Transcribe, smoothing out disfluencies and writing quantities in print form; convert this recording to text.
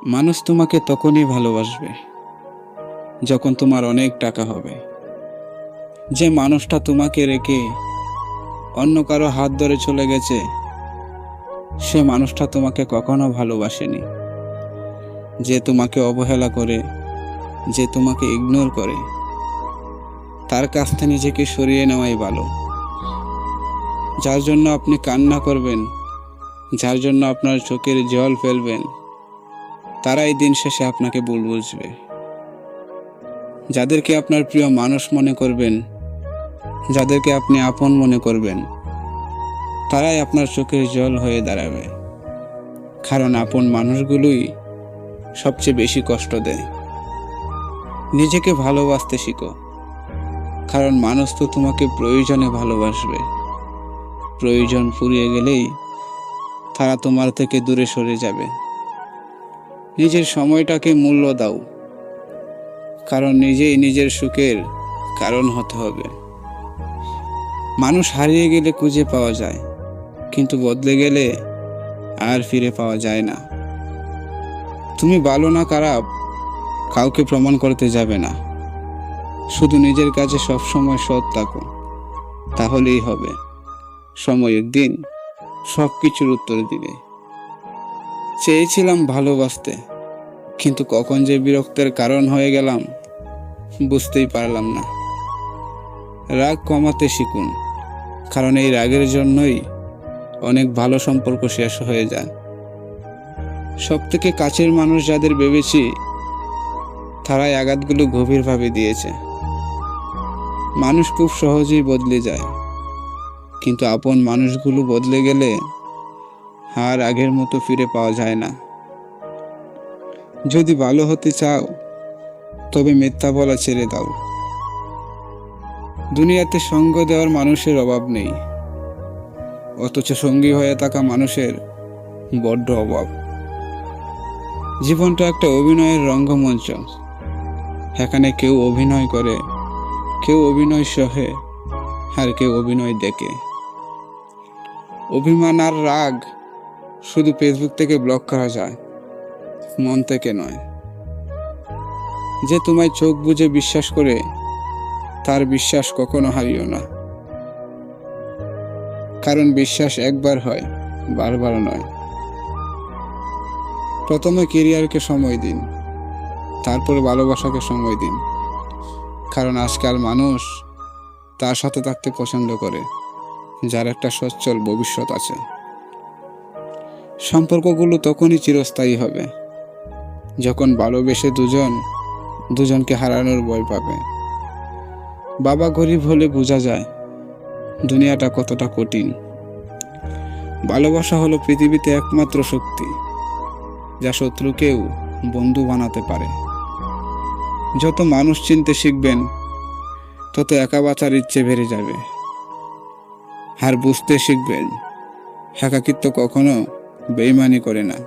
মানুষ তোমাকে তখনই ভালোবাসবে যখন তোমার অনেক টাকা হবে। যে মানুষটা তোমাকে রেখে অন্য কারো হাত ধরে চলে গেছে, সে মানুষটা তোমাকে কখনো ভালোবাসেনি। যে তোমাকে অবহেলা করে, যে তোমাকে ইগনোর করে, তার কাছ থেকে নিজেকে সরিয়ে নেওয়াই ভালো। যার জন্য আপনি কান্না করবেন, যার জন্য আপনার চোখের জল ফেলবেন, তারাই দিন শেষে আপনাকে ভুল বুঝবে। যাদেরকে আপনার প্রিয় মানুষ মনে করবেন, যাদেরকে আপনি আপন মনে করবেন, তারাই আপনার চোখের জল হয়ে দাঁড়াবে। কারণ আপন মানুষগুলোই সবচেয়ে বেশি কষ্ট দেয়। নিজেকে ভালোবাসতে শিখো, কারণ মানুষ তো তোমাকে প্রয়োজনে ভালোবাসবে। প্রয়োজন ফুরিয়ে গেলেই তারা তোমার থেকে দূরে সরে যাবে। নিজের সময়টাকে মূল্য দাও, কারণ নিজেই নিজের সুখের কারণ হতে হবে। মানুষ হারিয়ে গেলে খুঁজে পাওয়া যায়, কিন্তু বদলে গেলে আর ফিরে পাওয়া যায় না। তুমি ভালো না খারাপ কাউকে প্রমাণ করতে যাবে না। শুধু নিজের কাছে সবসময় সৎ থাকো, তাহলেই হবে। সময় একদিন সব কিছুর উত্তর দিবে। চেয়েছিলাম ভালোবাসতে, কিন্তু কখন যে বিরক্তের কারণ হয়ে গেলাম বুঝতেই পারলাম না। রাগ কমাতে শিখুন, কারণ এই রাগের জন্যই অনেক ভালো সম্পর্ক শেষ হয়ে যায়। সব থেকে কাছের মানুষ যাদের ভেবেছি, তারাই আঘাতগুলো গভীরভাবে দিয়েছে। মানুষ খুব সহজেই বদলে যায়, কিন্তু আপন মানুষগুলো বদলে গেলে আর আগের মতো ফিরে পাওয়া যায় না। যদি ভালো হতে চাও, তবে মিথ্যা বলা ছেড়ে দাও। দুনিয়াতে সঙ্গ দেওয়ার মানুষের অভাব নেই, অথচ সঙ্গী হয়ে থাকা মানুষের বড্ড অভাব। জীবনটা একটা অভিনয়ের রঙ্গমঞ্চ। এখানে কেউ অভিনয় করে, কেউ অভিনয় সহে, আর কেউ অভিনয় দেখে। অভিমান আর রাগ শুধু ফেসবুক থেকে ব্লক করা যায়, মন থেকে নয়। যে তোমায় চোখ বুজে বিশ্বাস করে, তার বিশ্বাস কখনো হারিও না। কারণ বিশ্বাস একবার হয়, বারবার নয়। প্রথমে কেরিয়ারকে সময় দিন, তারপর ভালোবাসাকে সময় দিন। কারণ আজকাল মানুষ তার সাথে থাকতে পছন্দ করে যার একটা সচ্ছল ভবিষ্যৎ আছে। সম্পর্কগুলো তখনই চিরস্থায়ী হবে যখন ভালোবেসে দুজনকে হারানোর ভয় পাবে। বাবা গরিব হলে বোঝা যায় দুনিয়াটা কতটা কঠিন। ভালোবাসা হলো পৃথিবীতে একমাত্র শক্তি যা শত্রুকেও বন্ধু বানাতে পারে। যত মানুষ চিনতে শিখবেন, তত একা বাঁচার ইচ্ছে বেড়ে যাবে। আর বুঝতে শিখবেন, একাকিত্ব কখনো বেইমানি করে না।